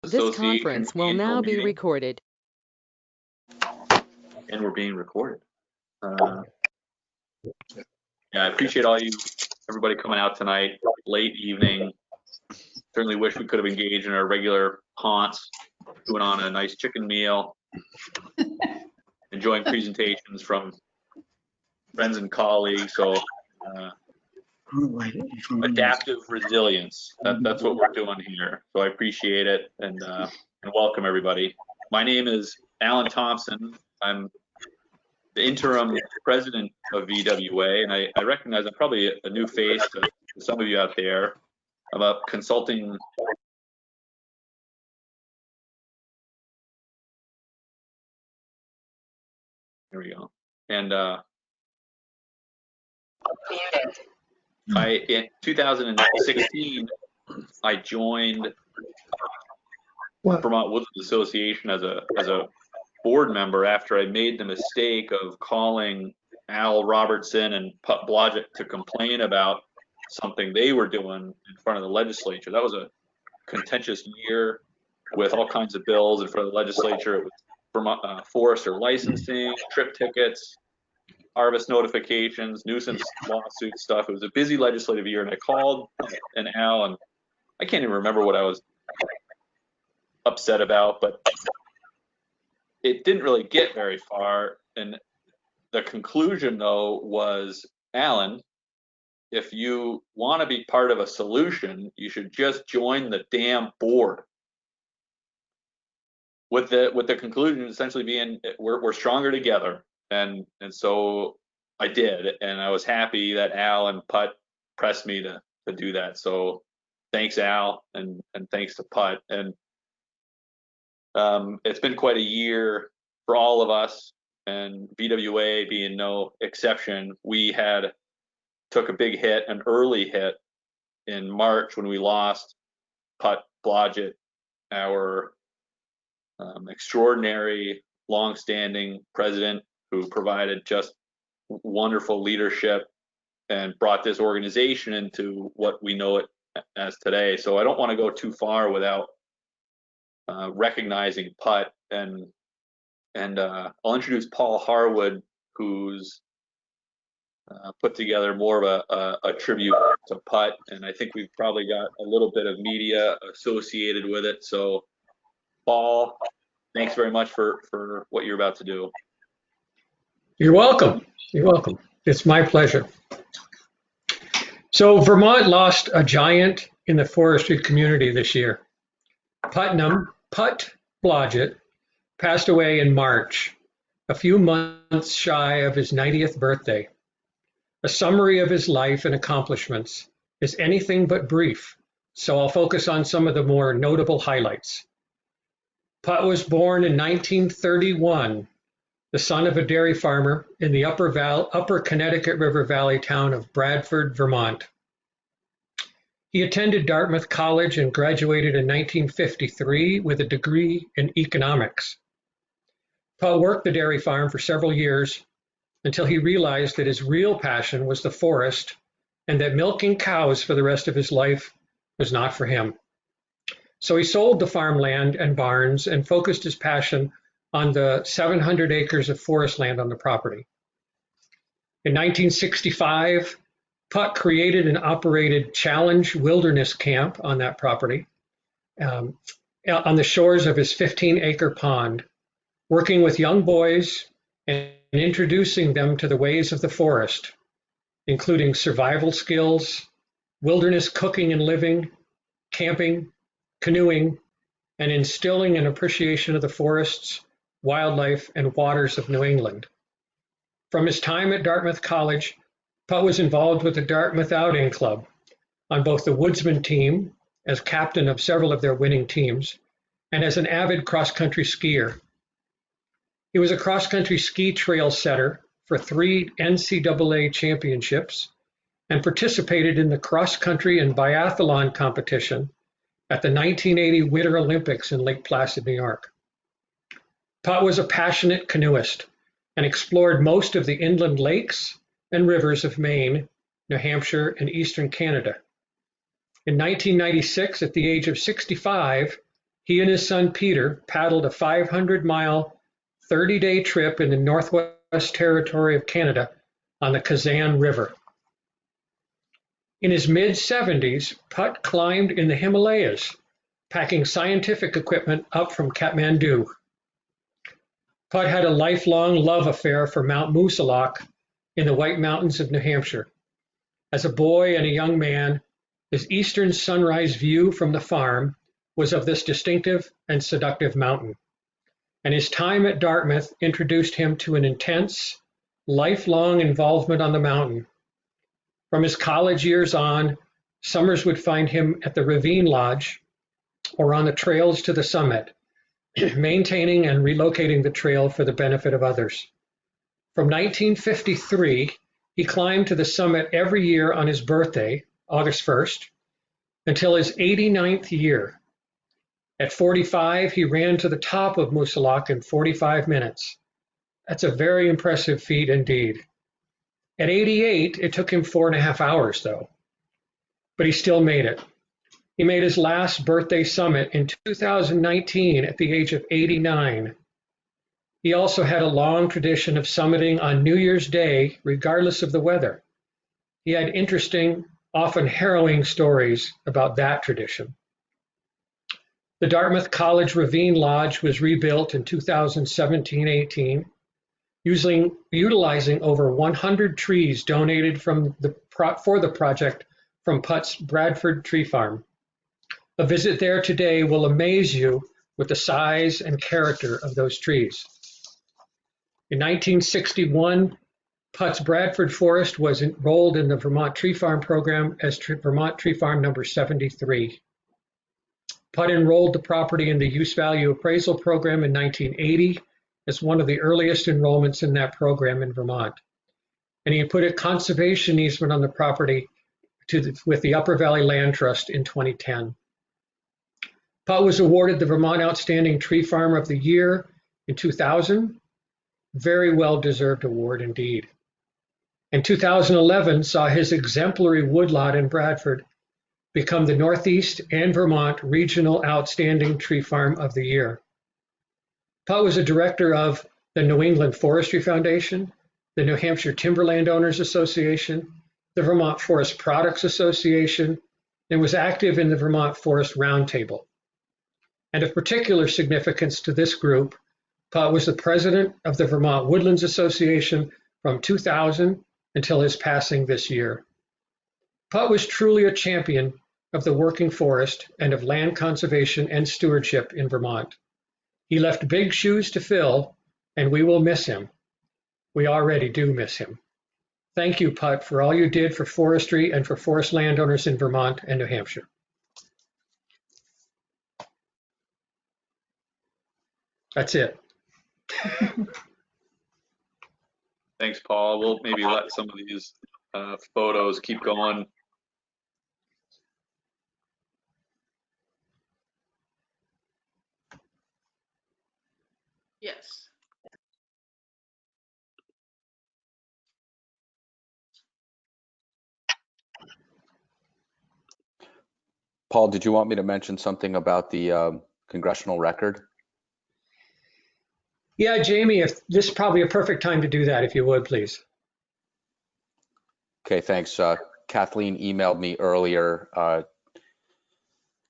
This Association conference will Annual now be Meeting, recorded. and we're being recorded. Yeah, I appreciate everybody coming out tonight, late evening. Certainly wish we could have engaged in our regular haunts, doing on a nice chicken meal, enjoying presentations from friends and colleagues. So adaptive resilience, that's what we're doing here. So I appreciate it, and welcome everybody. My name is Alan Thompson. I'm the interim president of VWA, and I recognize I'm probably a new face to some of you out there. I'm a consulting. Here we go. And in 2016, I joined Vermont Woodlands Association as a board member after I made the mistake of calling Al Robertson and Putt Blodgett to complain about something they were doing in front of the legislature. That was a contentious year with all kinds of bills in front of the legislature. It was Vermont forester licensing, trip tickets, harvest notifications, nuisance lawsuit stuff. It was a busy legislative year, and I called and Al, and I can't even remember what I was upset about, but it didn't really get very far. And the conclusion, though, was, Alan, if you want to be part of a solution, you should just join the damn board. With the conclusion essentially being we're stronger together, and so I did, and I was happy that Al and Putt pressed me to do that. So thanks, Al, and thanks to Putt. And it's been quite a year for all of us, and VWA being no exception. We took a big hit, an early hit, in March when we lost Putt Blodgett, our extraordinary, long-standing president who provided just wonderful leadership and brought this organization into what we know it as today. So I don't want to go too far without recognizing Putt, and I'll introduce Paul Harwood, who's put together more of a tribute to Putt, and I think we've probably got a little bit of media associated with it. So Paul, thanks very much for what you're about to do. You're welcome. You're welcome. It's my pleasure. So Vermont lost a giant in the forestry community this year. Putt Blodgett passed away in March, a few months shy of his 90th birthday. A summary of his life and accomplishments is anything but brief, so I'll focus on some of the more notable highlights. Putt was born in 1931, the son of a dairy farmer in the upper Connecticut River Valley town of Bradford, Vermont. He attended Dartmouth College and graduated in 1953 with a degree in economics. Putt worked the dairy farm for several years until he realized that his real passion was the forest and that milking cows for the rest of his life was not for him. So he sold the farmland and barns and focused his passion on the 700 acres of forest land on the property. In 1965, Putt created and operated Challenge Wilderness Camp on that property, on the shores of his 15-acre pond, working with young boys and introducing them to the ways of the forest, including survival skills, wilderness cooking and living, camping, canoeing, and instilling an appreciation of the forests, wildlife, and waters of New England. From his time at Dartmouth College, Putt was involved with the Dartmouth Outing Club on both the Woodsman team, as captain of several of their winning teams, and as an avid cross-country skier. He was a cross-country ski trail setter for 3 NCAA championships and participated in the cross-country and biathlon competition at the 1980 Winter Olympics in Lake Placid, New York. Putt was a passionate canoeist and explored most of the inland lakes and rivers of Maine, New Hampshire, and eastern Canada. In 1996, at the age of 65, he and his son Peter paddled a 500-mile, 30-day trip in the Northwest Territory of Canada on the Kazan River. In his mid-70s, Putt climbed in the Himalayas, packing scientific equipment up from Kathmandu. Putt had a lifelong love affair for Mount Moosilauke in the White Mountains of New Hampshire. As a boy and a young man, his eastern sunrise view from the farm was of this distinctive and seductive mountain, and his time at Dartmouth introduced him to an intense, lifelong involvement on the mountain. From his college years on, summers would find him at the Ravine Lodge or on the trails to the summit, maintaining and relocating the trail for the benefit of others. From 1953, he climbed to the summit every year on his birthday, August 1st, until his 89th year. At 45, he ran to the top of Moosilauke in 45 minutes. That's a very impressive feat indeed. At 88, it took him 4.5 hours, though, but he still made it. He made his last birthday summit in 2019 at the age of 89. He also had a long tradition of summiting on New Year's Day, regardless of the weather. He had interesting, often harrowing stories about that tradition. The Dartmouth College Ravine Lodge was rebuilt in 2017-18, utilizing over 100 trees donated for the project from Putt's Bradford Tree Farm. A visit there today will amaze you with the size and character of those trees. In 1961, Putt's Bradford Forest was enrolled in the Vermont Tree Farm program as Vermont Tree Farm number 73. Putt enrolled the property in the Use Value Appraisal program in 1980 as one of the earliest enrollments in that program in Vermont. And he put a conservation easement on the property with the Upper Valley Land Trust in 2010. Putt was awarded the Vermont Outstanding Tree Farmer of the Year in 2000. Very well-deserved award indeed. And 2011 saw his exemplary woodlot in Bradford become the Northeast and Vermont Regional Outstanding Tree Farm of the Year. Putt was a director of the New England Forestry Foundation, the New Hampshire Timberland Owners Association, the Vermont Forest Products Association, and was active in the Vermont Forest Roundtable. And of particular significance to this group, Putt was the president of the Vermont Woodlands Association from 2000 until his passing this year. Putt was truly a champion of the working forest and of land conservation and stewardship in Vermont. He left big shoes to fill, and we will miss him. We already do miss him. Thank you, Putt, for all you did for forestry and for forest landowners in Vermont and New Hampshire. That's it. Thanks, Paul. We'll maybe let some of these photos keep going. Yes. Paul, did you want me to mention something about the congressional record? Yeah, Jamie, if this is probably a perfect time to do that, if you would, please. Okay, thanks. Kathleen emailed me earlier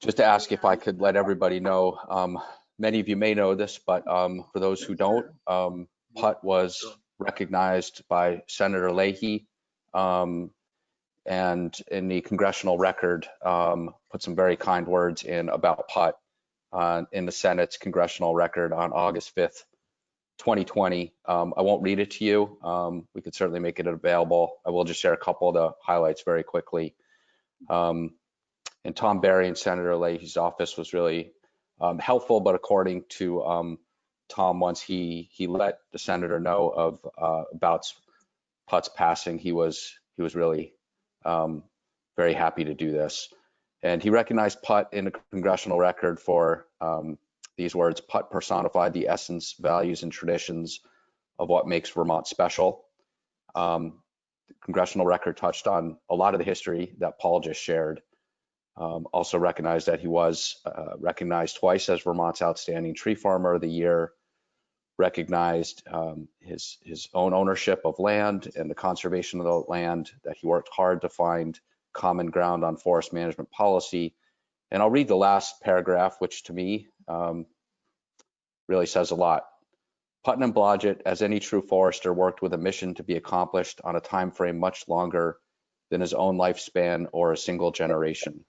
just to ask if I could let everybody know. Many of you may know this, but for those who don't, Putt was recognized by Senator Leahy, and in the congressional record, put some very kind words in about Putt in the Senate's congressional record on August 5th, 2020. I won't read it to you. We could certainly make it available. I will just share a couple of the highlights very quickly. And Tom Barry and Senator Leahy's office was really helpful, but according to Tom, once he let the senator know of about Putt's passing, he was really very happy to do this. And he recognized Putt in the congressional record for these words: Putt personified the essence, values, and traditions of what makes Vermont special. The congressional record touched on a lot of the history that Paul just shared. Also recognize that he was recognized twice as Vermont's Outstanding Tree Farmer of the Year, recognized his own ownership of land and the conservation of the land, that he worked hard to find common ground on forest management policy. And I'll read the last paragraph, which to me really says a lot. Putnam Blodgett, as any true forester, worked with a mission to be accomplished on a time frame much longer than his own lifespan or a single generation.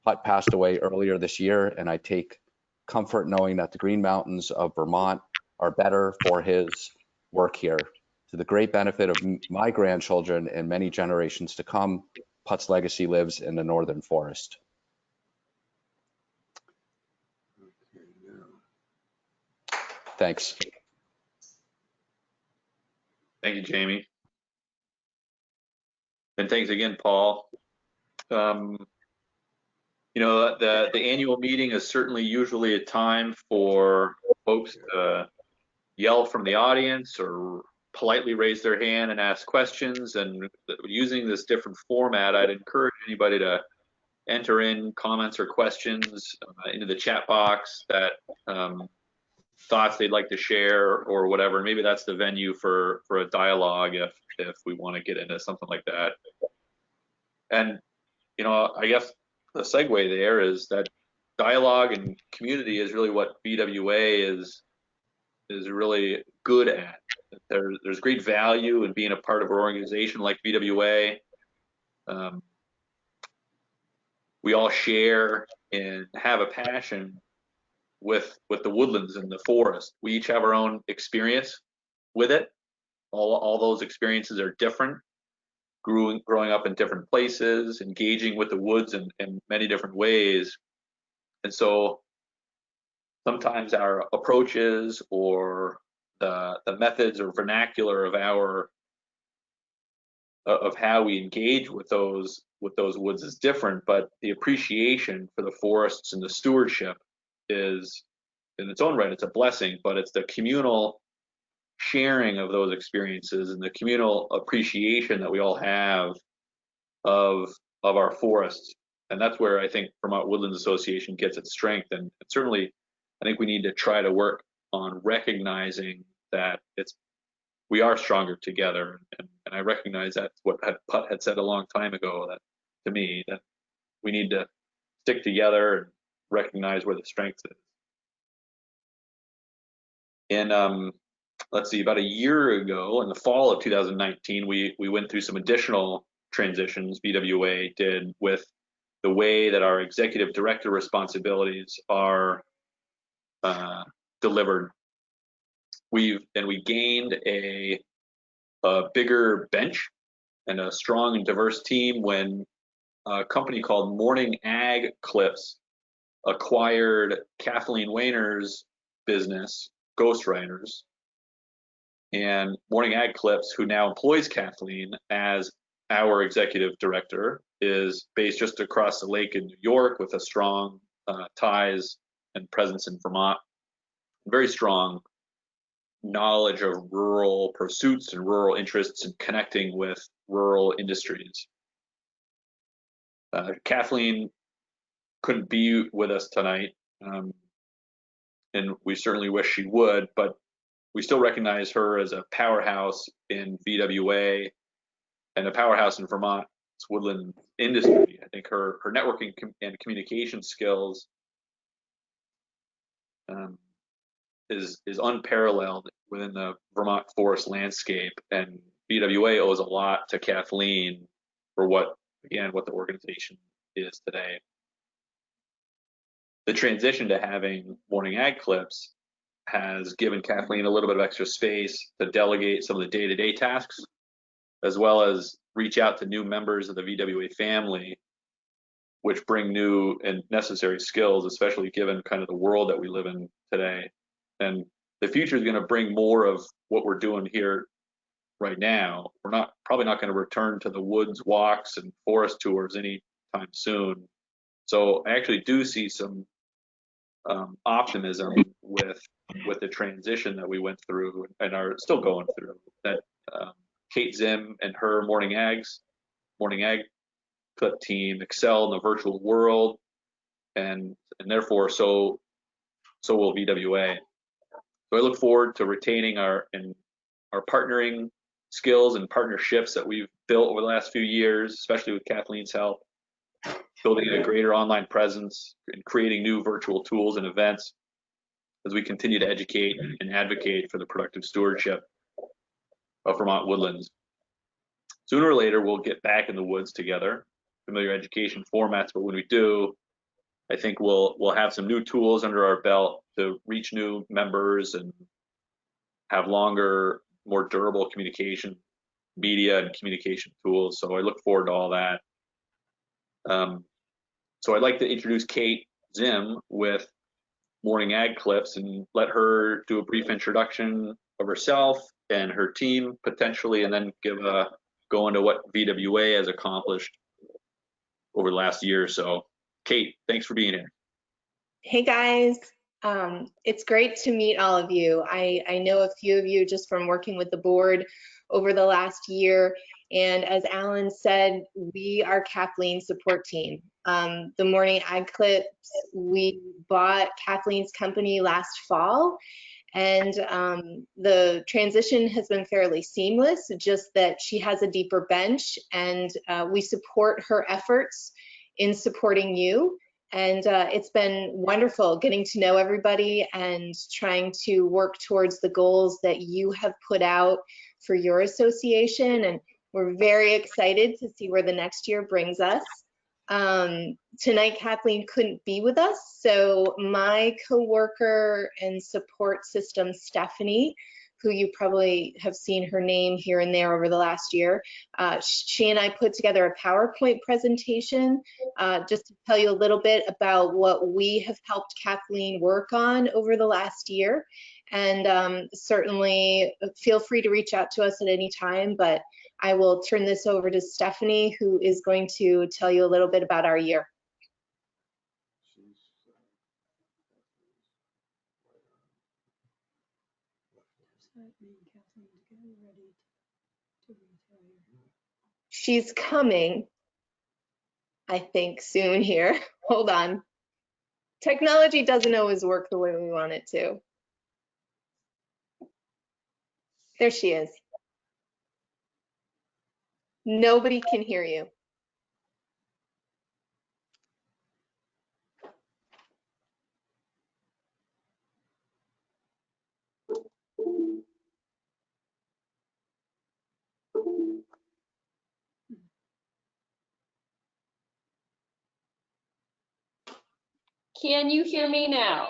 Putt passed away earlier this year, and I take comfort knowing that the Green Mountains of Vermont are better for his work here. To the great benefit of my grandchildren and many generations to come, Putt's legacy lives in the Northern Forest. Thanks. Thank you, Jamie. And thanks again, Paul. You know, the annual meeting is certainly usually a time for folks to yell from the audience or politely raise their hand and ask questions. And using this different format, I'd encourage anybody to enter in comments or questions into the chat box, that thoughts they'd like to share or whatever. Maybe that's the venue for a dialogue if we want to get into something like that. And, you know, I guess the segue there is that dialogue and community is really what VWA is really good at. There's great value in being a part of an organization like VWA. We all share and have a passion with the woodlands and the forest. We each have our own experience with it. All those experiences are different. Growing up in different places, engaging with the woods in many different ways. And so sometimes our approaches or the methods or vernacular of how we engage with those woods is different, but the appreciation for the forests and the stewardship is, in its own right, it's a blessing, but it's the communal sharing of those experiences and the communal appreciation that we all have of our forests. And that's where I think Vermont Woodlands Association gets its strength. And certainly I think we need to try to work on recognizing that we are stronger together. And I recognize that's what Putt had said a long time ago, that to me, that we need to stick together and recognize where the strength is. And let's see, about a year ago, in the fall of 2019, we went through some additional transitions VWA did with the way that our executive director responsibilities are delivered. We gained a bigger bench and a strong and diverse team when a company called Morning Ag Clips acquired Kathleen Wayner's business, Ghostwriters. And Morning Ag Clips, who now employs Kathleen as our executive director, is based just across the lake in New York with a strong ties and presence in Vermont. Very strong knowledge of rural pursuits and rural interests and connecting with rural industries. Kathleen couldn't be with us tonight, and we certainly wish she would, but we still recognize her as a powerhouse in VWA and a powerhouse in Vermont's woodland industry. I think her networking and communication skills is unparalleled within the Vermont forest landscape, and VWA owes a lot to Kathleen for what the organization is today. The transition to having Morning Ag Clips has given Kathleen a little bit of extra space to delegate some of the day-to-day tasks, as well as reach out to new members of the VWA family, which bring new and necessary skills, especially given kind of the world that we live in today. And the future is going to bring more of what we're doing here right now. We're probably not going to return to the woods walks and forest tours anytime soon. So I actually do see some optimism with the transition that we went through and are still going through. That Kate Zim and her Morning Ag clip team excel in the virtual world, and therefore so will VWA. So I look forward to retaining our partnering skills and partnerships that we've built over the last few years, especially with Kathleen's help, building a greater online presence and creating new virtual tools and events as we continue to educate and advocate for the productive stewardship of Vermont woodlands. Sooner or later, we'll get back in the woods together, familiar education formats, but when we do, I think we'll have some new tools under our belt to reach new members and have longer, more durable communication, media and communication tools. So I look forward to all that. So I'd like to introduce Kate Zim with Morning Ag Clips and let her do a brief introduction of herself and her team potentially, and then go into what VWA has accomplished over the last year or so. Kate, thanks for being here. Hey guys, it's great to meet all of you. I know a few of you just from working with the board over the last year, and as Alan said, we are Kathleen's support team. The Morning Ag Clips, we bought Kathleen's company last fall, and the transition has been fairly seamless, just that she has a deeper bench, and we support her efforts in supporting you. And it's been wonderful getting to know everybody and trying to work towards the goals that you have put out for your association. And we're very excited to see where the next year brings us. Tonight, Kathleen couldn't be with us, so my coworker and support system, Stephanie, who you probably have seen her name here and there over the last year, she and I put together a PowerPoint presentation just to tell you a little bit about what we have helped Kathleen work on over the last year. And certainly feel free to reach out to us at any time, but I will turn this over to Stephanie, who is going to tell you a little bit about our year. She's coming, I think, soon here. Hold on. Technology doesn't always work the way we want it to. There she is. Nobody can hear you. Can you hear me now?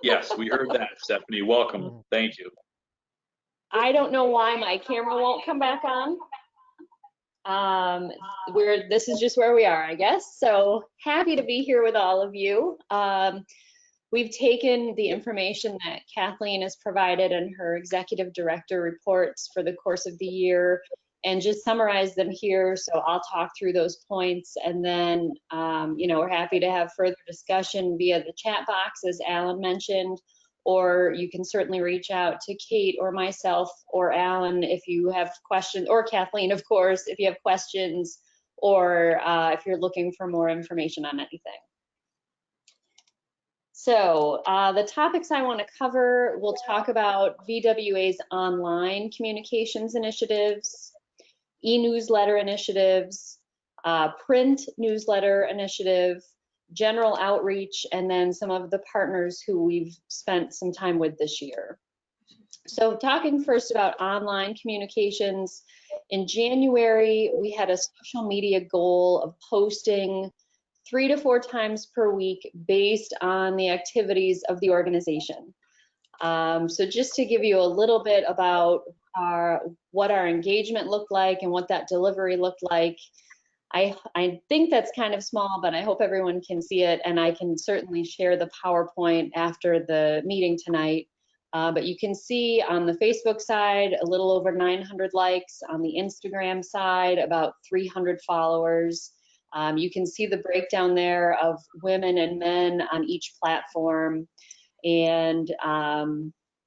Yes, we heard that, Stephanie. Welcome. Thank you. I don't know why my camera won't come back on. This is just where we are, I guess. So happy to be here with all of you. We've taken the information that Kathleen has provided in her executive director reports for the course of the year and just summarize them here. So I'll talk through those points, and then we're happy to have further discussion via the chat box, as Alan mentioned, or you can certainly reach out to Kate or myself or Alan if you have questions, or Kathleen, of course, if you have questions, or if you're looking for more information on anything. So the topics I want to cover, we'll talk about VWA's online communications initiatives, e-newsletter initiatives, print newsletter initiative, general outreach, and then some of the partners who we've spent some time with this year. So talking first about online communications, in January, we had a social media goal of posting 3 to 4 times per week based on the activities of the organization. So just to give you a little bit about what our engagement looked like and what that delivery looked like, I think that's kind of small, but I hope everyone can see it, and I can certainly share the PowerPoint after the meeting tonight. But you can see on the Facebook side, a little over 900 likes, on the Instagram side, about 300 followers. You can see the breakdown there of women and men on each platform. And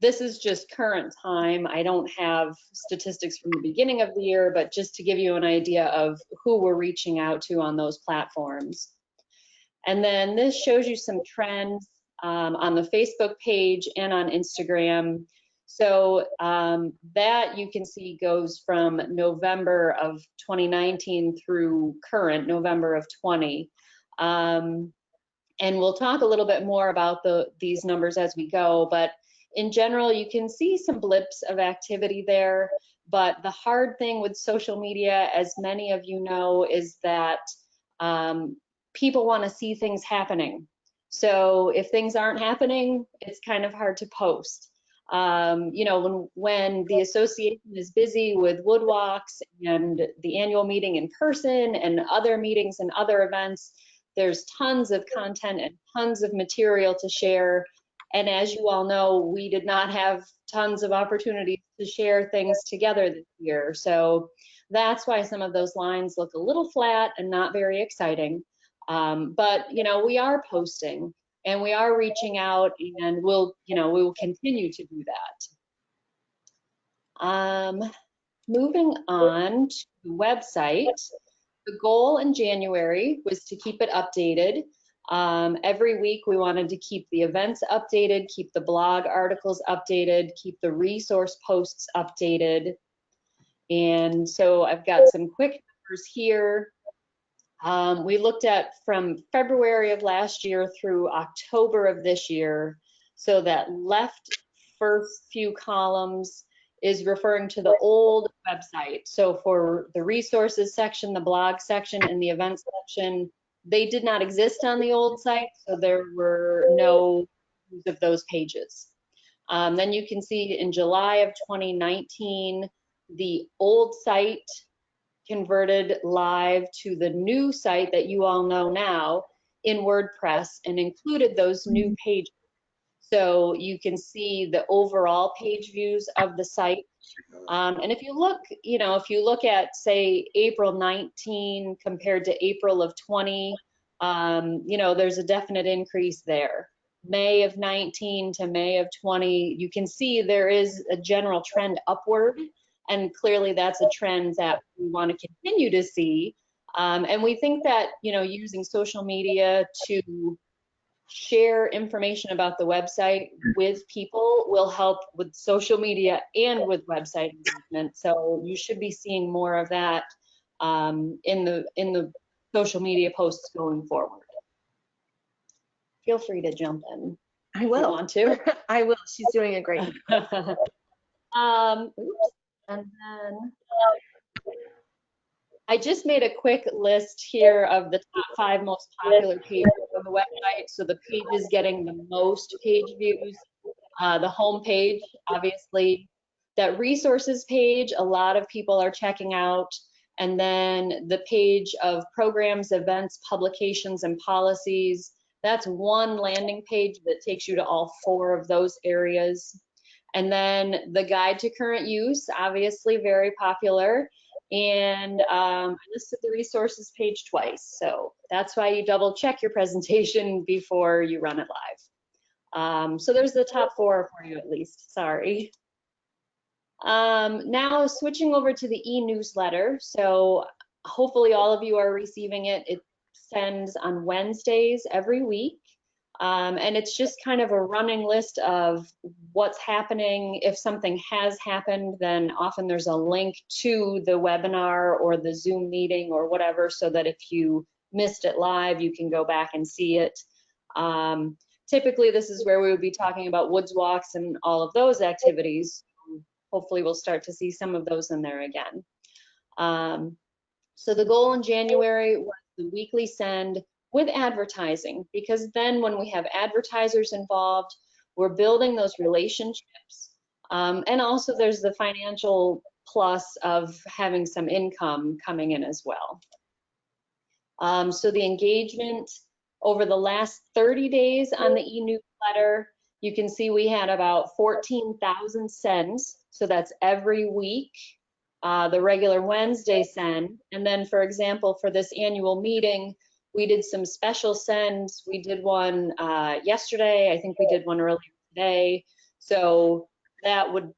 this is just current time. I don't have statistics from the beginning of the year, but just to give you an idea of who we're reaching out to on those platforms. And then this shows you some trends on the Facebook page and on Instagram. So that you can see goes from November of 2019 through current November of 20. And we'll talk a little bit more about these numbers as we go, but in general, you can see some blips of activity there. But the hard thing with social media, as many of you know, is that people want to see things happening. So if things aren't happening, it's kind of hard to post. You know, when the association is busy with wood walks and the annual meeting in person and other meetings and other events, there's tons of content and tons of material to share. And as you all know, we did not have tons of opportunities to share things together this year. So that's why some of those lines look a little flat and not very exciting. But, you know, we are posting and we are reaching out, and we will continue to do that. Moving on to the website, the goal in January was to keep it updated. Every week we wanted to keep the events updated, keep the blog articles updated, keep the resource posts updated. And so I've got some quick numbers here. We looked at from February of last year through October of this year. So that left first few columns is referring to the old website. So for the resources section, the blog section, and the events section, they did not exist on the old site, so there were no use of those pages. Then you can see in July of 2019, the old site converted live to the new site that you all know now in WordPress and included those new pages. So you can see the overall page views of the site. And if you look, if you look at, say, April 19 compared to April of 20, there's a definite increase there. May of 19 to May of 20, you can see there is a general trend upward. And clearly that's a trend that we want to continue to see. And we think that, using social media to share information about the website with people will help with social media and with website engagement. So you should be seeing more of that in the social media posts going forward. Feel free to jump in. I will. If you want to. I will. She's doing a great job. Oops. And then I just made a quick list here of the top 5 most popular pages on the website. So the pages getting the most page views, the home page, obviously, that resources page, a lot of people are checking out. And then the page of programs, events, publications, and policies, that's one landing page that takes you to all 4 of those areas. And then the guide to current use, obviously very popular. And I listed the resources page twice. So that's why you double check your presentation before you run it live. So there's the top 4 for you at least, sorry. Now switching over to the e-newsletter. So hopefully all of you are receiving it. It sends on Wednesdays every week. And it's just kind of a running list of what's happening. If something has happened, then often there's a link to the webinar or the Zoom meeting or whatever, so that if you missed it live, you can go back and see it. Typically, this is where we would be talking about woods walks and all of those activities. Hopefully, we'll start to see some of those in there again. So the goal in January was the weekly send with advertising, because then when we have advertisers involved, we're building those relationships. And also there's the financial plus of having some income coming in as well. So the engagement over the last 30 days on the e-newsletter, you can see we had about 14,000 sends. So that's every week, the regular Wednesday send. And then, for example, for this annual meeting, we did some special sends. We did one yesterday. I think we did one earlier today. So that would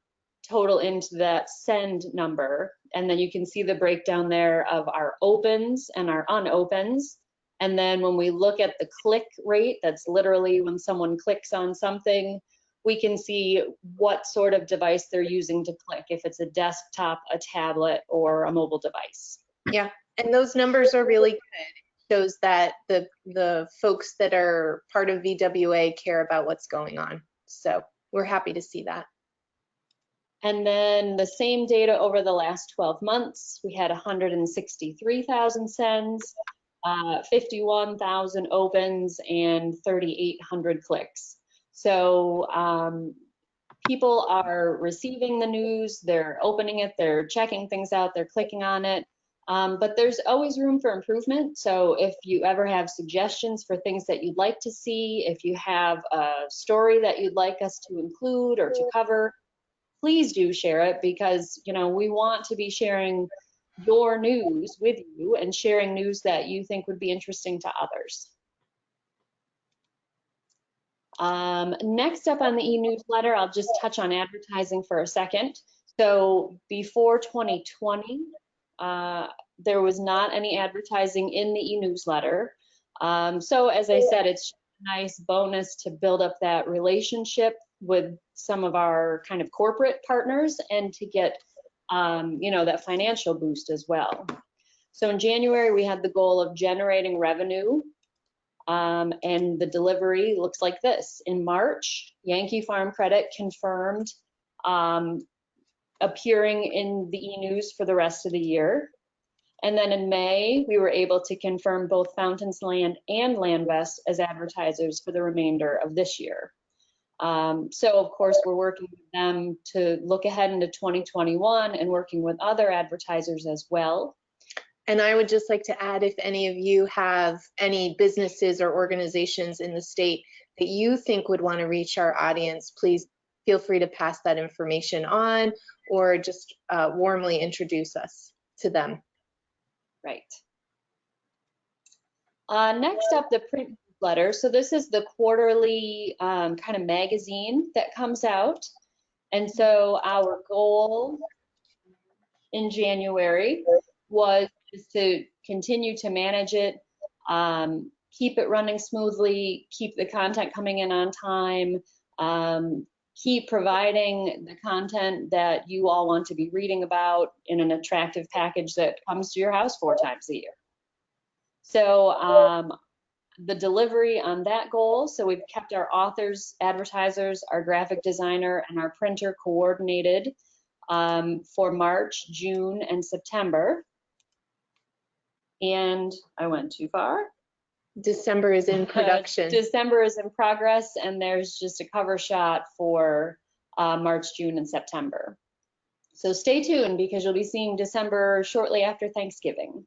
total into that send number. And then you can see the breakdown there of our opens and our unopens. And then when we look at the click rate, that's literally when someone clicks on something, we can see what sort of device they're using to click, if it's a desktop, a tablet, or a mobile device. Yeah, and those numbers are really good. It shows that the folks that are part of VWA care about what's going on. So we're happy to see that. And then the same data over the last 12 months, we had 163,000 sends, 51,000 opens, and 3,800 clicks. So people are receiving the news, they're opening it, they're checking things out, they're clicking on it. But there's always room for improvement. So if you ever have suggestions for things that you'd like to see, if you have a story that you'd like us to include or to cover, please do share it, because we want to be sharing your news with you and sharing news that you think would be interesting to others. Next up on the e-newsletter, I'll just touch on advertising for a second. So before 2020, there was not any advertising in the e-newsletter. So as I said, it's a nice bonus to build up that relationship with some of our kind of corporate partners and to get that financial boost as well. So in January, we had the goal of generating revenue, and the delivery looks like this. In March, Yankee Farm Credit confirmed appearing in the e-news for the rest of the year. And then in May, we were able to confirm both Fountains Land and Landvest as advertisers for the remainder of this year. So of course, we're working with them to look ahead into 2021 and working with other advertisers as well. And I would just like to add, if any of you have any businesses or organizations in the state that you think would want to reach our audience, please feel free to pass that information on or just warmly introduce us to them. Right. Next up, the print newsletter. So this is the quarterly kind of magazine that comes out. And so our goal in January was just to continue to manage it, keep it running smoothly, keep the content coming in on time, keep providing the content that you all want to be reading about in an attractive package that comes to your house 4 times a year. So the delivery on that goal, so we've kept our authors, advertisers, our graphic designer, and our printer coordinated for March, June, and September. And I went too far. December is in production. December is in progress, and there's just a cover shot for March, June, and September. So stay tuned, because you'll be seeing December shortly after Thanksgiving.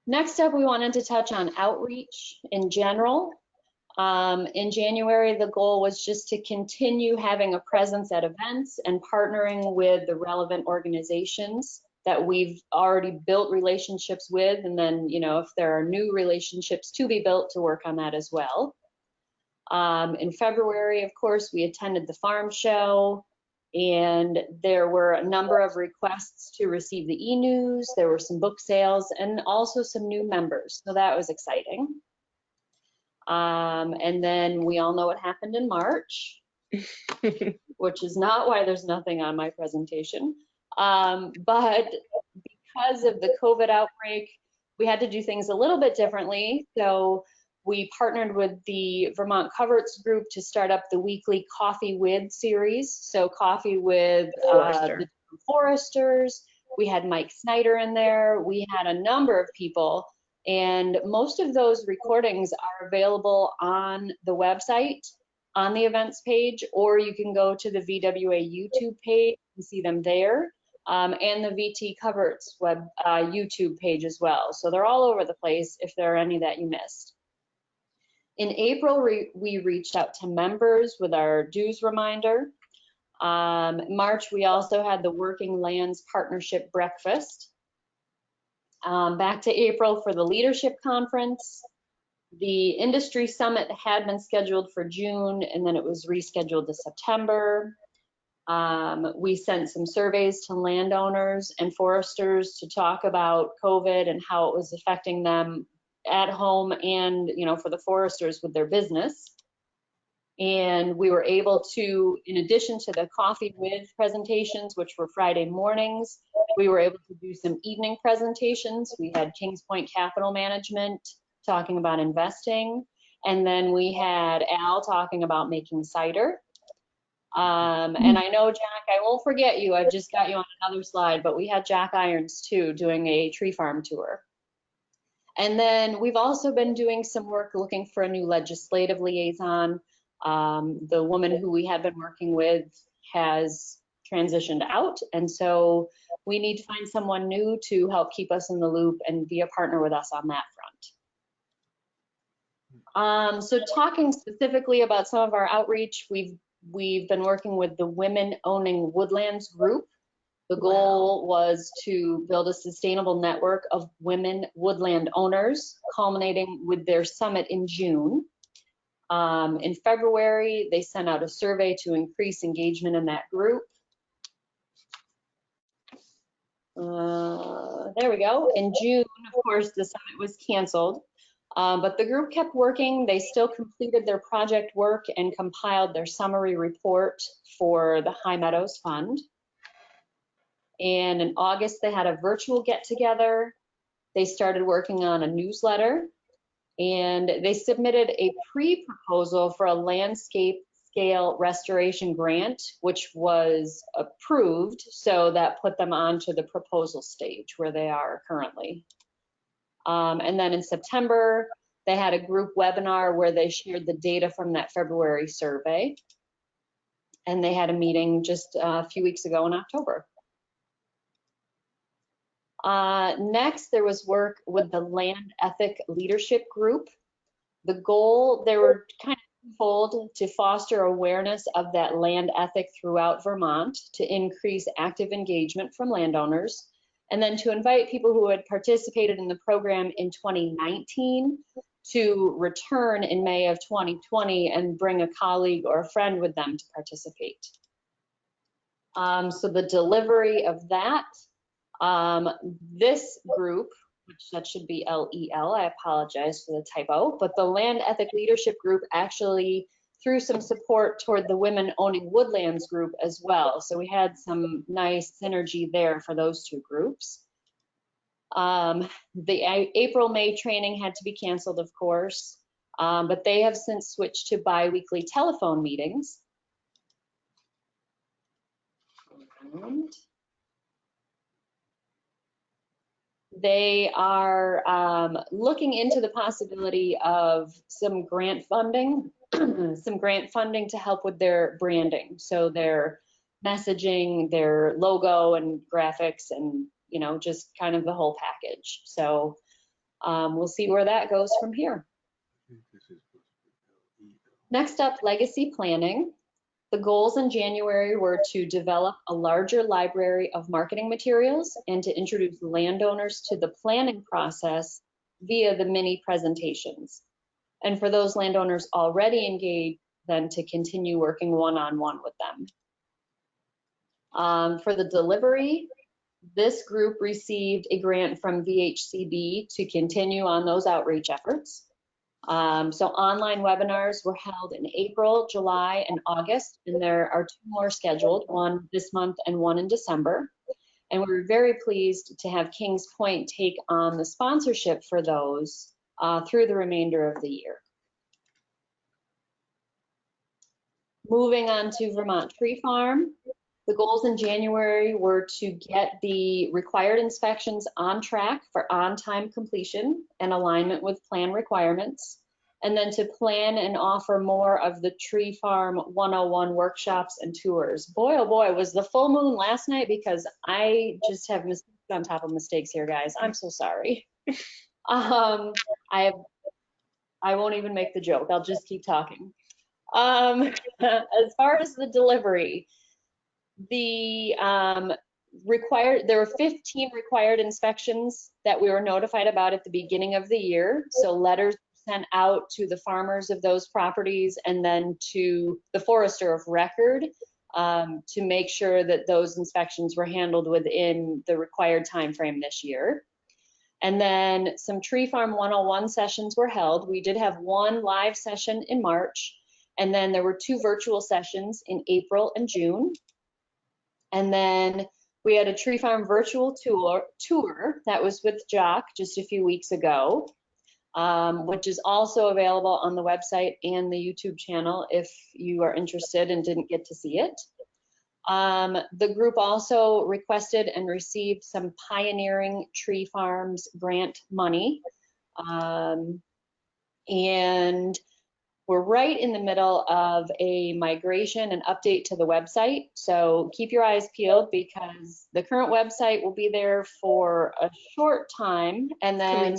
Next up, we wanted to touch on outreach in general. In January, the goal was just to continue having a presence at events and partnering with the relevant organizations that we've already built relationships with, and then, if there are new relationships to be built, to work on that as well. In February, of course, we attended the farm show, and there were a number of requests to receive the e-news. There were some book sales and also some new members, so that was exciting. And then we all know what happened in March, which is not why there's nothing on my presentation. But because of the COVID outbreak, we had to do things a little bit differently. So we partnered with the Vermont Coverts group to start up the weekly Coffee With series. So coffee with the Foresters. We had Mike Snyder in there. We had a number of people, and most of those recordings are available on the website, on the events page, or you can go to the VWA YouTube page and see them there. And the VT Coverts web YouTube page as well. So they're all over the place if there are any that you missed. In April, we reached out to members with our dues reminder. March, we also had the Working Lands Partnership Breakfast. Back to April for the Leadership Conference. The industry summit had been scheduled for June, and then it was rescheduled to September. We sent some surveys to landowners and foresters to talk about COVID and how it was affecting them at home and, you know, for the foresters with their business. And we were able to, in addition to the coffee with presentations, which were Friday mornings, we were able to do some evening presentations. We had Kings Point Capital Management talking about investing. And then we had Al talking about making cider. And I know, Jack, I won't forget you. I've just got you on another slide, but we had Jack Irons too, doing a tree farm tour. And then we've also been doing some work looking for a new legislative liaison. The woman who we had been working with has transitioned out, and so we need to find someone new to help keep us in the loop and be a partner with us on that front. So talking specifically about some of our outreach, we've been working with the Women Owning Woodlands group. The goal was to build a sustainable network of women woodland owners, culminating with their summit in June. In February, they sent out a survey to increase engagement in that group. There we go. In June, of course, the summit was canceled, but the group kept working. They still completed their project work and compiled their summary report for the High Meadows Fund. And in August, they had a virtual get-together. They started working on a newsletter, and they submitted a pre-proposal for a landscape scale restoration grant, which was approved. So that put them onto the proposal stage where they are currently. And then in September, they had a group webinar where they shared the data from that February survey. And they had a meeting just a few weeks ago in October. Next, there was work with the Land Ethic Leadership Group. The goal, they were kind of twofold: to foster awareness of that land ethic throughout Vermont, to increase active engagement from landowners, and then to invite people who had participated in the program in 2019 to return in May of 2020 and bring a colleague or a friend with them to participate. So the delivery of that, this group, which that should be LEL, I apologize for the typo, but the Land Ethic Leadership Group actually threw some support toward the Women Owning Woodlands group as well. So we had some nice synergy there for those two groups. The April-May training had to be canceled, of course, but they have since switched to bi-weekly telephone meetings. And they are looking into the possibility of some grant funding, to help with their branding. So their messaging, their logo and graphics, and, you know, just kind of the whole package. So we'll see where that goes from here. Next up, legacy planning. The goals in January were to develop a larger library of marketing materials and to introduce landowners to the planning process via the mini presentations. And for those landowners already engaged, then to continue working one-on-one with them. For the delivery, this group received a grant from VHCB to continue on those outreach efforts. So online webinars were held in April, July, and August, and there are 2 more scheduled, one this month and one in December. And we were very pleased to have Kings Point take on the sponsorship for those through the remainder of the year. Moving on to Vermont Tree Farm. The goals in January were to get the required inspections on track for on-time completion and alignment with plan requirements, and then to plan and offer more of the Tree Farm 101 workshops and tours. Boy, oh boy, was the full moon last night, because I just have mistakes on top of mistakes here, guys. I'm so sorry. I won't even make the joke. I'll just keep talking. As far as the delivery, there were 15 required inspections that we were notified about at the beginning of the year. So letters sent out to the farmers of those properties and then to the forester of record to make sure that those inspections were handled within the required time frame this year. And then some Tree Farm 101 sessions were held. We did have one live session in March, and then there were 2 virtual sessions in April and June. And then we had a Tree Farm virtual tour that was with Jock just a few weeks ago, which is also available on the website and the YouTube channel if you are interested and didn't get to see it. The group also requested and received some Pioneering Tree Farms grant money. And we're right in the middle of a migration and update to the website. So keep your eyes peeled because the current website will be there for a short time and then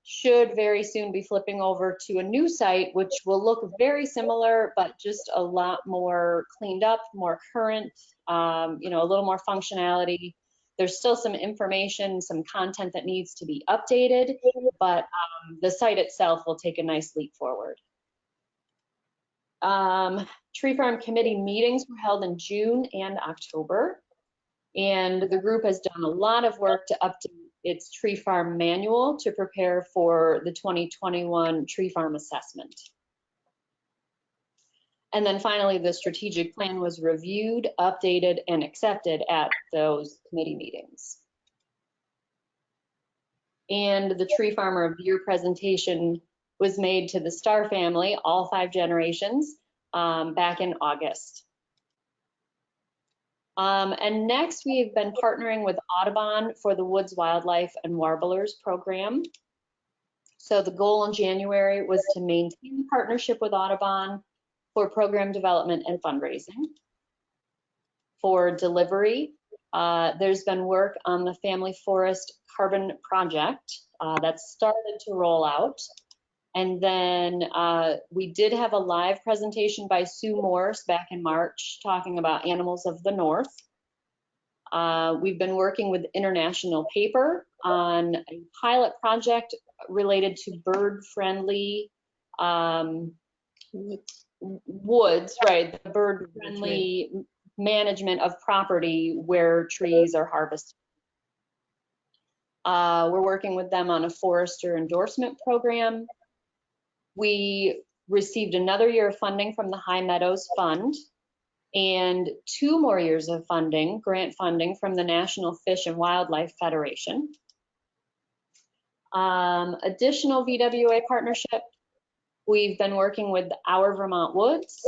should very soon be flipping over to a new site, which will look very similar, but just a lot more cleaned up, more current, a little more functionality. There's still some information, some content that needs to be updated, but the site itself will take a nice leap forward. Tree Farm committee meetings were held in June and October, and the group has done a lot of work to update its Tree Farm manual to prepare for the 2021 Tree Farm assessment. And then finally, the strategic plan was reviewed, updated, and accepted at those committee meetings. And the Tree Farmer of the Year presentation was made to the Star family, all 5 generations, back in August. And next, we've been partnering with Audubon for the Woods Wildlife and Warblers program. So the goal in January was to maintain the partnership with Audubon for program development and fundraising. For delivery, there's been work on the Family Forest Carbon Project that's started to roll out. And then we did have a live presentation by Sue Morse back in March talking about animals of the north. We've been working with International Paper on a pilot project related to bird-friendly woods, right? The bird-friendly management of property where trees are harvested. We're working with them on a forester endorsement program. We received another year of funding from the High Meadows Fund and 2 more years of funding, grant funding from the National Fish and Wildlife Federation. Additional VWA partnership, we've been working with Our Vermont Woods.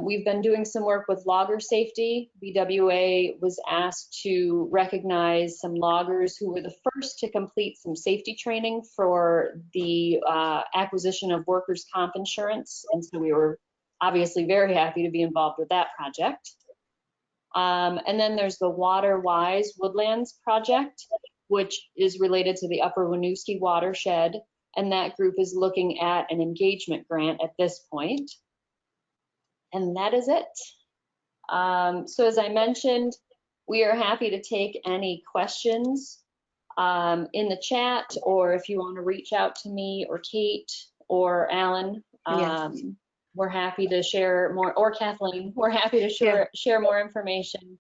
We've been doing some work with logger safety. VWA was asked to recognize some loggers who were the first to complete some safety training for the acquisition of workers' comp insurance. And so we were obviously very happy to be involved with that project. And then there's the Water Wise Woodlands project, which is related to the Upper Winooski watershed. And that group is looking at an engagement grant at this point. And that is it. So as I mentioned, we are happy to take any questions in the chat, or if you want to reach out to me or Kate or Alan, we're happy to share more, or Kathleen, we're happy to share more information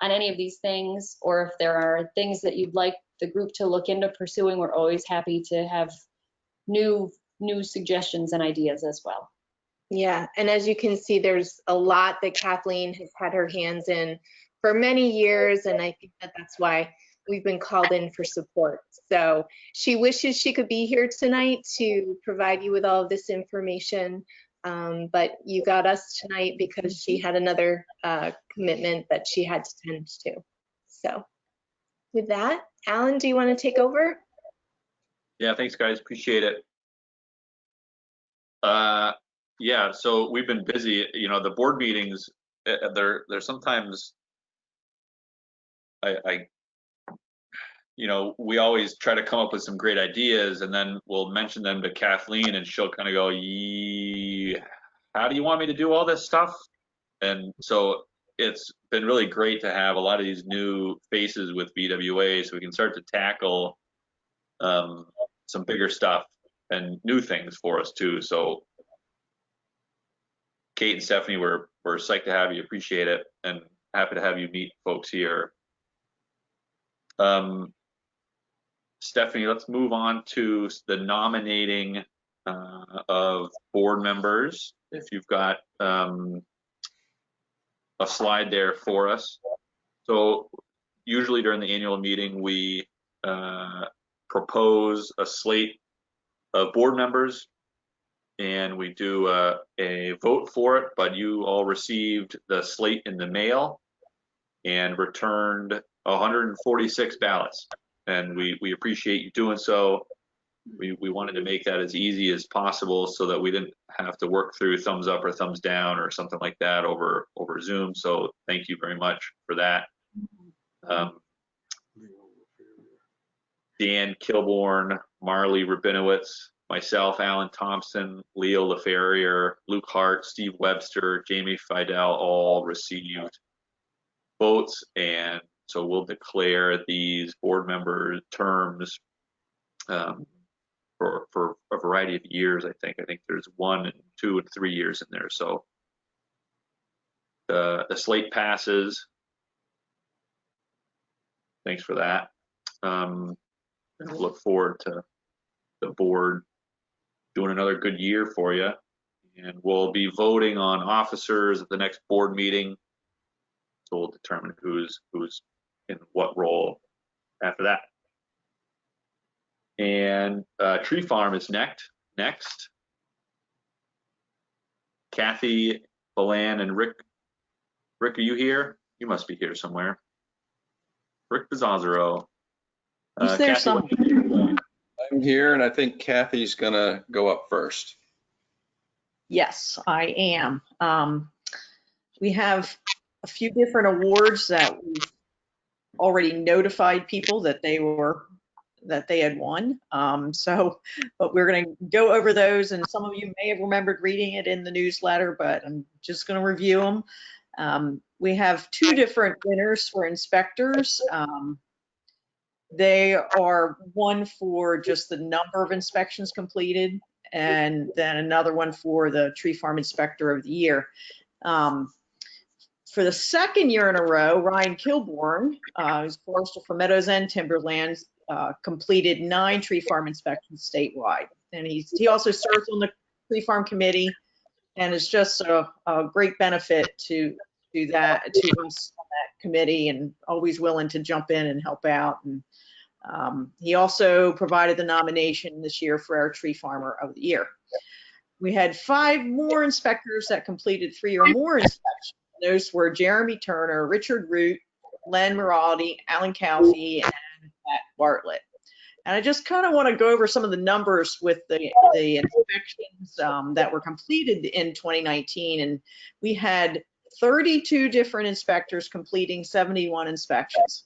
on any of these things, or if there are things that you'd like the group to look into pursuing, we're always happy to have new suggestions and ideas as well. Yeah, and as you can see, there's a lot that Kathleen has had her hands in for many years, and I think that that's why we've been called in for support. So she wishes she could be here tonight to provide you with all of this information, but you got us tonight because she had another commitment that she had to tend to. So with that, Alan, do you want to take over? Yeah, thanks guys, appreciate it. Yeah, so we've been busy, the board meetings, they're sometimes, we always try to come up with some great ideas and then we'll mention them to Kathleen and she'll kind of go, how do you want me to do all this stuff? And so it's been really great to have a lot of these new faces with VWA so we can start to tackle some bigger stuff and new things for us too. So Kate and Stephanie, we're psyched to have you, appreciate it, and happy to have you meet folks here. Stephanie, let's move on to the nominating of board members. If you've got a slide there for us. So usually during the annual meeting, we propose a slate of board members and we do a vote for it, but you all received the slate in the mail and returned 146 ballots. And we appreciate you doing so. We wanted to make that as easy as possible so that we didn't have to work through thumbs up or thumbs down or something like that over Zoom. So thank you very much for that. Dan Kilborn, Marley Rabinowitz, myself, Alan Thompson, Leo LaFerrier, Luke Hart, Steve Webster, Jamie Fidel all received votes, and so we'll declare these board member terms for a variety of years. I think there's 1 and 2 and 3 years in there. So the slate passes. Thanks for that. And we'll look forward to the board doing another good year for you. And we'll be voting on officers at the next board meeting. So we'll determine who's in what role after that. And Tree Farm is next. Kathy, Balan, and Rick. Rick, are you here? You must be here somewhere. Rick Bizzazaro. He's there somewhere. I'm here, and I think Kathy's gonna go up first. Yes, I am. We have a few different awards that we've already notified people that they had won. But we're going to go over those, and some of you may have remembered reading it in the newsletter, but I'm just going to review them. We have 2 different winners for inspectors. They are one for just the number of inspections completed, and then another one for the Tree Farm Inspector of the Year. For the 2nd year in a row, Ryan Kilborn, who's forester for Meadows End Timberlands, completed 9 tree farm inspections statewide. And he also serves on the tree farm committee and is just a great benefit to us on that committee, and always willing to jump in and help out. And he also provided the nomination this year for our Tree Farmer of the Year. We had 5 more inspectors that completed 3 or more inspections. Those were Jeremy Turner, Richard Root, Len Moraldi, Alan Calfee, and Matt Bartlett. And I just kind of want to go over some of the numbers with the inspections that were completed in 2019. And we had 32 different inspectors completing 71 inspections.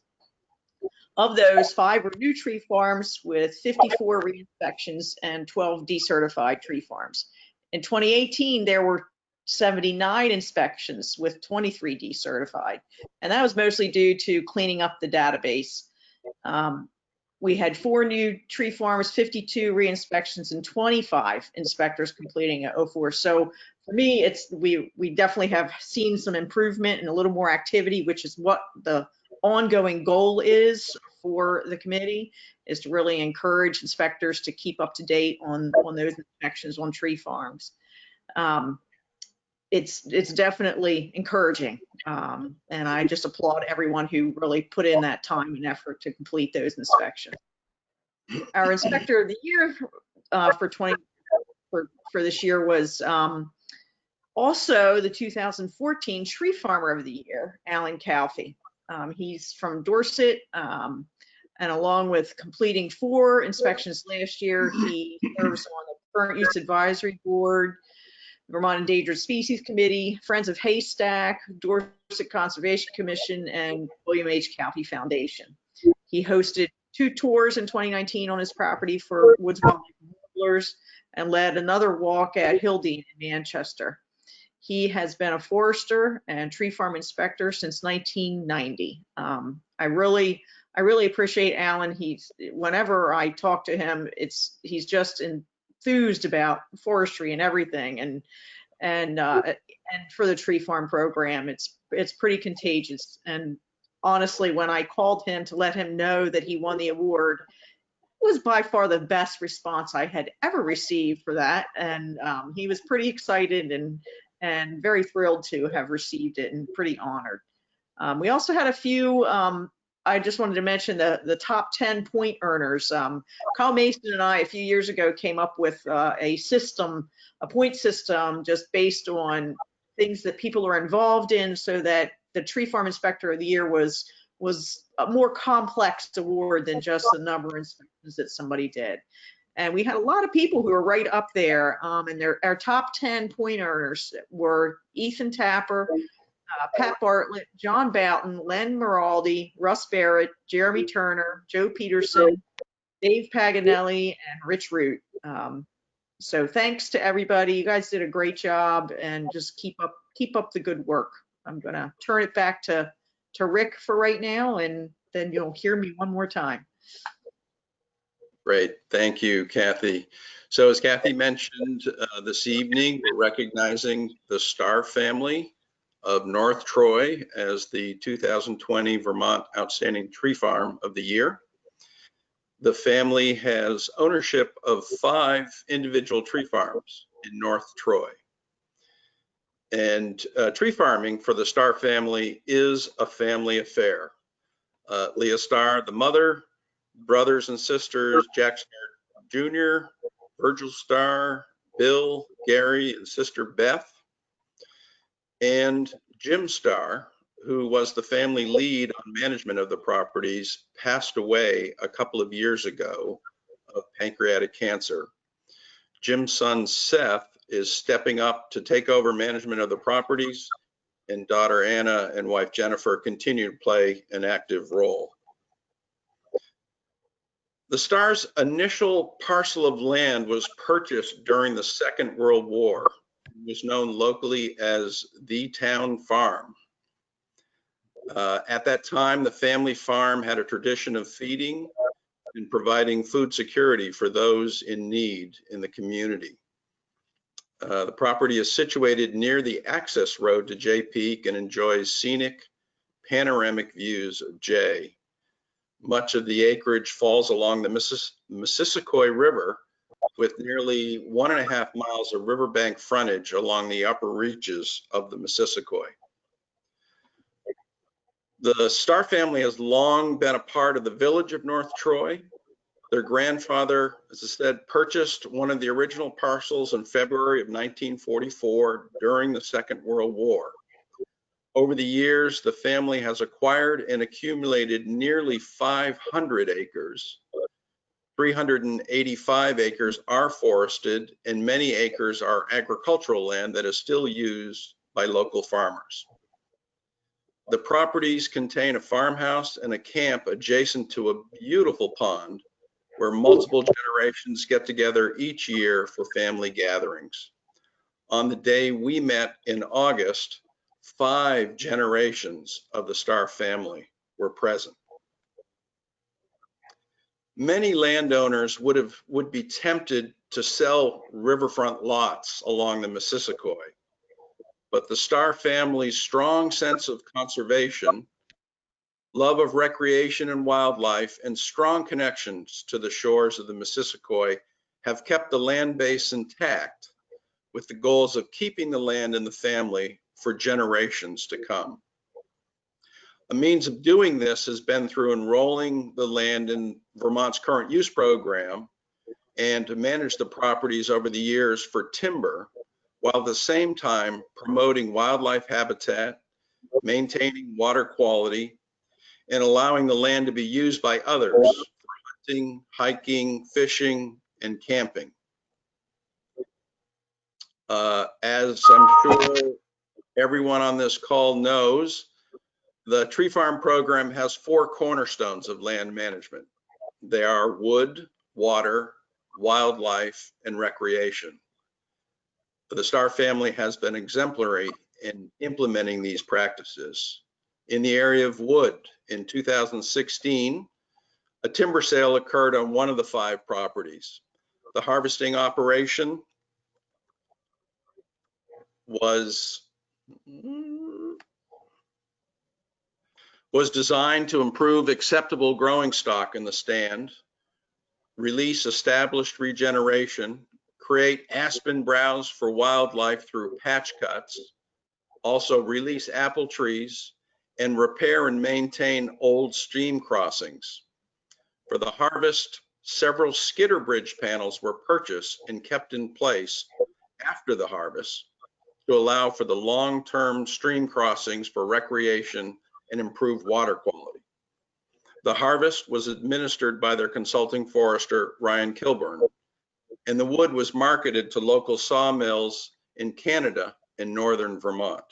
Of those, 5 were new tree farms with 54 re-inspections and 12 decertified tree farms. In 2018, there were 79 inspections with 23 decertified, and that was mostly due to cleaning up the database. We had 4 new tree farms, 52 re-inspections, and 25 inspectors completing at 04. So for me, we definitely have seen some improvement and a little more activity, which is what the ongoing goal is for the committee, is to really encourage inspectors to keep up to date on those inspections on tree farms. It's definitely encouraging, and I just applaud everyone who really put in that time and effort to complete those inspections. Our Inspector of the Year for this year was also the 2014 Tree Farmer of the Year, Alan Calfee. He's from Dorset, and along with completing 4 inspections last year, he serves on the Current Use Advisory Board, Vermont Endangered Species Committee, Friends of Haystack, Dorset Conservation Commission, and William H. Calfee Foundation. He hosted 2 tours in 2019 on his property for Woods Warblers and led another walk at Hildene in Manchester. He has been a forester and tree farm inspector since 1990. I really appreciate Alan. Whenever I talk to him, he's just enthused about forestry and everything, and for the tree farm program, it's pretty contagious. And honestly, when I called him to let him know that he won the award, it was by far the best response I had ever received for that. And he was pretty excited and very thrilled to have received it and pretty honored. We also had a few, I just wanted to mention the top 10 point earners. Kyle Mason and I, a few years ago, came up with a point system just based on things that people are involved in, so that the Tree Farm Inspector of the Year was a more complex award than just the number of inspections that somebody did. And we had a lot of people who were right up there. And our top 10 point earners were Ethan Tapper, Pat Bartlett, John Boughton, Len Miraldi, Russ Barrett, Jeremy Turner, Joe Peterson, Dave Paganelli, and Rich Root. So thanks to everybody. You guys did a great job, and just keep up the good work. I'm gonna turn it back to Rick for right now, and then you'll hear me one more time. Great, thank you, Kathy. So as Kathy mentioned, this evening, we're recognizing the Starr family of North Troy as the 2020 Vermont Outstanding Tree Farm of the Year. The family has ownership of 5 individual tree farms in North Troy. And tree farming for the Starr family is a family affair. Leah Starr, the mother, brothers and sisters, Jack Starr Jr., Virgil Starr, Bill, Gary, and sister Beth, and Jim Starr, who was the family lead on management of the properties, passed away a couple of years ago of pancreatic cancer. Jim's son Seth is stepping up to take over management of the properties, and daughter Anna and wife Jennifer continue to play an active role. The Starr's initial parcel of land was purchased during the Second World War. It was known locally as the Town Farm. At that time, the family farm had a tradition of feeding and providing food security for those in need in the community. The property is situated near the access road to Jay Peak and enjoys scenic, panoramic views of Jay. Much of the acreage falls along the Missisquoi River, with nearly 1.5 miles of riverbank frontage along the upper reaches of the Missisquoi. The Starr family has long been a part of the village of North Troy. Their grandfather, as I said, purchased one of the original parcels in February of 1944 during the Second World War. Over the years, the family has acquired and accumulated nearly 500 acres. 385 acres are forested, and many acres are agricultural land that is still used by local farmers. The properties contain a farmhouse and a camp adjacent to a beautiful pond where multiple generations get together each year for family gatherings. On the day we met in August, 5 generations of the Starr family were present. Many landowners would be tempted to sell riverfront lots along the Missisquoi, but the Starr family's strong sense of conservation, love of recreation and wildlife, and strong connections to the shores of the Missisquoi have kept the land base intact, with the goals of keeping the land in the family for generations to come. A means of doing this has been through enrolling the land in Vermont's current use program and to manage the properties over the years for timber, while at the same time promoting wildlife habitat, maintaining water quality, and allowing the land to be used by others for hunting, hiking, fishing, and camping. As I'm sure everyone on this call knows, the Tree Farm program has 4 cornerstones of land management. They are wood, water, wildlife, and recreation. The Starr family has been exemplary in implementing these practices. In the area of wood, in 2016, a timber sale occurred on one of the 5 properties. The harvesting operation was designed to improve acceptable growing stock in the stand, release established regeneration, create aspen browse for wildlife through patch cuts, also release apple trees, and repair and maintain old stream crossings. For the harvest, several skidder bridge panels were purchased and kept in place after the harvest to allow for the long-term stream crossings for recreation and improved water quality. The harvest was administered by their consulting forester, Ryan Kilburn, and the wood was marketed to local sawmills in Canada and northern Vermont.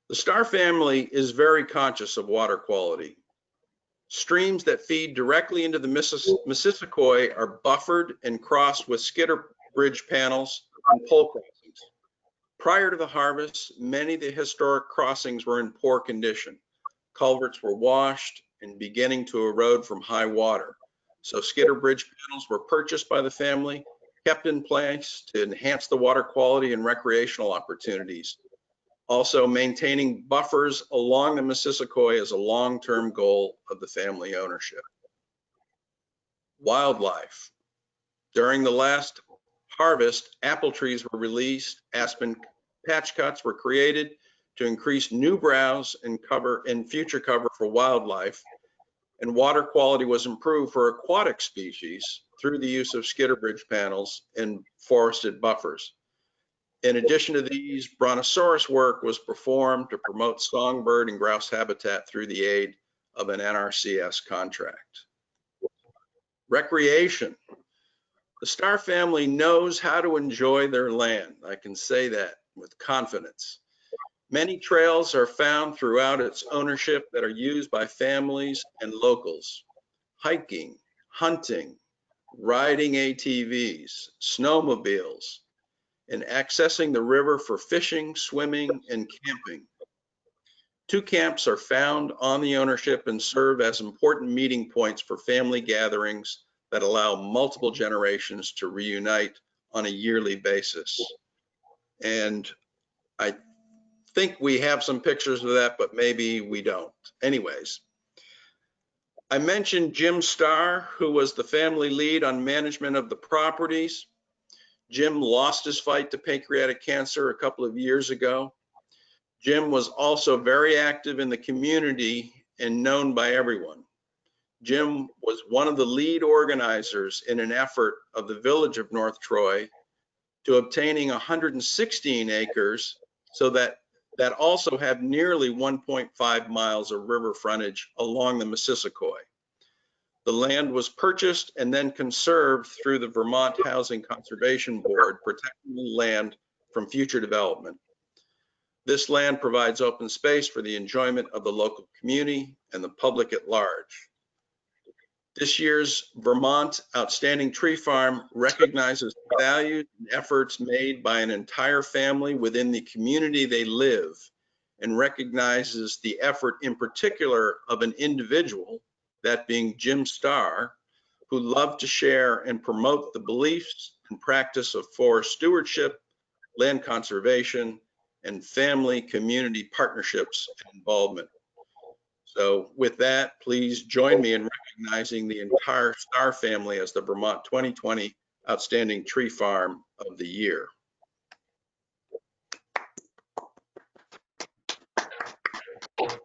The Starr family is very conscious of water quality. Streams that feed directly into the Missisquoi are buffered and crossed with skidder bridge panels and pole crossings. Prior to the harvest, many of the historic crossings were in poor condition. Culverts were washed and beginning to erode from high water. So skidder bridge panels were purchased by the family, kept in place to enhance the water quality and recreational opportunities. Also, maintaining buffers along the Missisquoi is a long-term goal of the family ownership. Wildlife. During the last harvest, apple trees were released, aspen patch cuts were created to increase new browse and cover and future cover for wildlife, and water quality was improved for aquatic species through the use of skidder bridge panels and forested buffers. In addition to these, brontosaurus work was performed to promote songbird and grouse habitat through the aid of an NRCS contract. Recreation. The Starr family knows how to enjoy their land. I can say that with confidence. Many trails are found throughout its ownership that are used by families and locals. Hiking, hunting, riding ATVs, snowmobiles, and accessing the river for fishing, swimming, and camping. 2 camps are found on the ownership and serve as important meeting points for family gatherings that allow multiple generations to reunite on a yearly basis. And I think we have some pictures of that, but maybe we don't. Anyways, I mentioned Jim Starr, who was the family lead on management of the properties. Jim lost his fight to pancreatic cancer a couple of years ago. Jim was also very active in the community and known by everyone. Jim was one of the lead organizers in an effort of the village of North Troy to obtaining 116 acres so that also have nearly 1.5 miles of river frontage along the Missisquoi. The land was purchased and then conserved through the Vermont Housing Conservation Board, protecting the land from future development. This land provides open space for the enjoyment of the local community and the public at large. This year's Vermont Outstanding Tree Farm recognizes the values and efforts made by an entire family within the community they live, and recognizes the effort in particular of an individual, that being Jim Starr, who loved to share and promote the beliefs and practice of forest stewardship, land conservation, and family community partnerships and involvement. So with that, please join me in recognizing the entire Starr family as the Vermont 2020 Outstanding Tree Farm of the Year.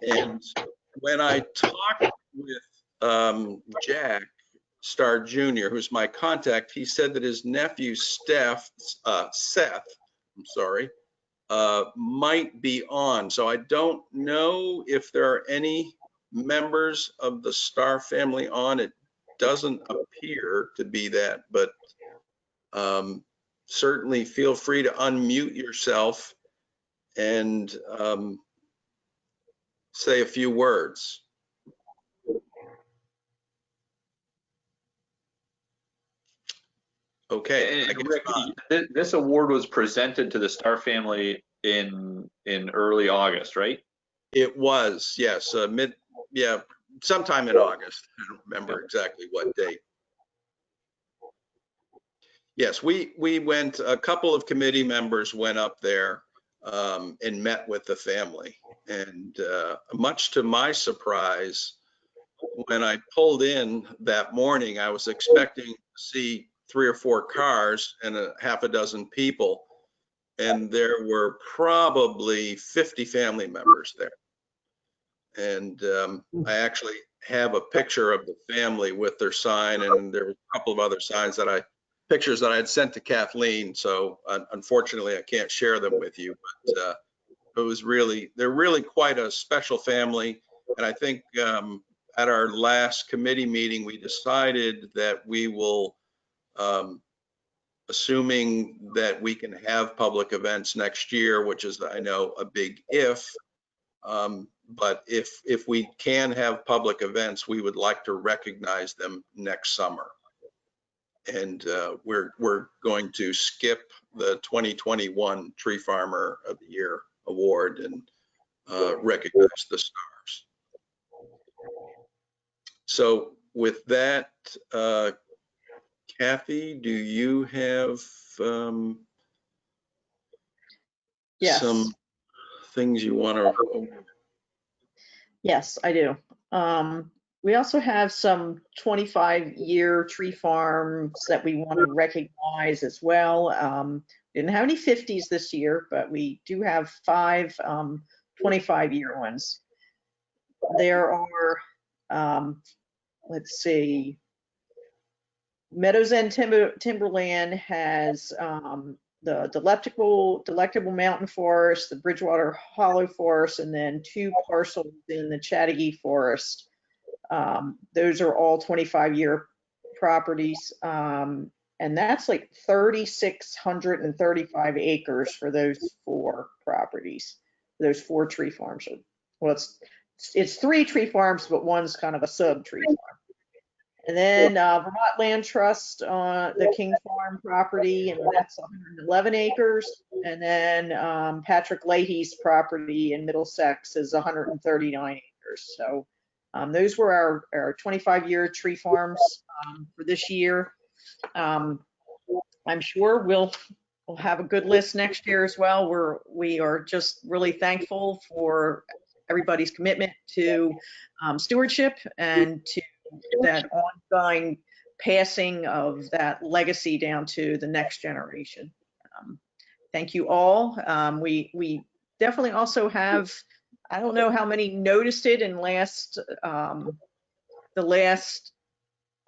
And when I talked with Jack Starr Jr., who's my contact, he said that his nephew Seth, might be on. So I don't know if there are any members of the Starr family on. It doesn't appear to be that, but certainly feel free to unmute yourself and say a few words. Okay. And Rick, this award was presented to the Starr family in early August, right? It was, yes, sometime in August. I don't remember exactly what date. Yes, we went, a couple of committee members went up there and met with the family. And much to my surprise, when I pulled in that morning, I was expecting to see 3 or 4 cars and a half a dozen people. And there were probably 50 family members there. And I actually have a picture of the family with their sign, and there were a couple of other signs pictures that I had sent to Kathleen. So unfortunately, I can't share them with you, but they're really quite a special family. And I think at our last committee meeting, we decided that we will, assuming that we can have public events next year, which is, I know, a big if, but if we can have public events, we would like to recognize them next summer. And we're going to skip the 2021 Tree Farmer of the Year award and recognize the stars. So with that, Kathy, do you have Yes. some things you want to? Yes, I do. We also have some 25-year tree farms that we want to recognize as well. Didn't have any 50s this year, but we do have 5 25-year ones. There are, let's see, Meadows End Timberland has the Delectable Mountain Forest, the Bridgewater Hollow Forest, and then 2 parcels in the Chattagee Forest. Those are all 25-year properties. And that's like 3,635 acres for those 4 properties, those 4 tree farms. Well, it's 3 tree farms, but one's kind of a sub tree farm. And then Vermont Land Trust, the King Farm property, and that's 111 acres. And then Patrick Leahy's property in Middlesex is 139 acres. So those were our 25-year tree farms for this year. I'm sure we'll have a good list next year as well. We are just really thankful for everybody's commitment to stewardship and to that ongoing passing of that legacy down to the next generation. Thank you all. We definitely also have, I don't know how many noticed it in the last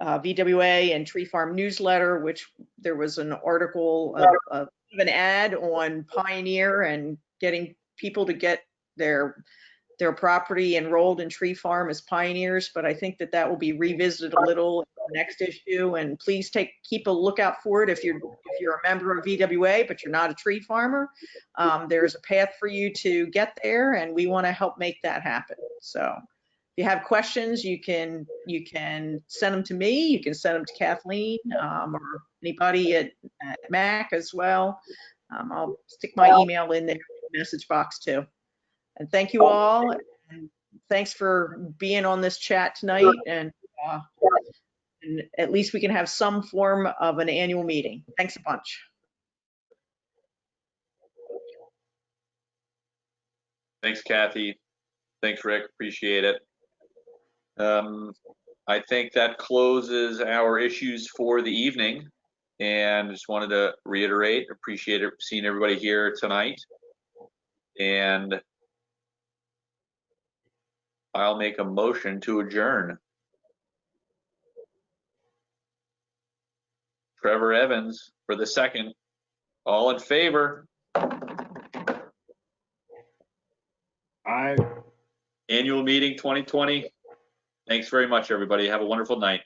VWA and Tree Farm newsletter, which there was an article of an ad on Pioneer and getting people to get their property enrolled in Tree Farm as pioneers, but I think that will be revisited a little in the next issue. And please keep a lookout for it if you're a member of VWA, but you're not a tree farmer. There's a path for you to get there, and we want to help make that happen. So if you have questions, you can send them to me. You can send them to Kathleen or anybody at MAC as well. I'll stick my email in there in the message box too. And thank you all, and thanks for being on this chat tonight, and at least we can have some form of an annual meeting. Thanks a bunch. Thanks, Kathy. Thanks, Rick. Appreciate it. I think that closes our issues for the evening, and just wanted to reiterate, appreciate seeing everybody here tonight. And I'll make a motion to adjourn. Trevor Evans for the second. All in favor? Aye. Annual meeting 2020. Thanks very much, everybody. Have a wonderful night.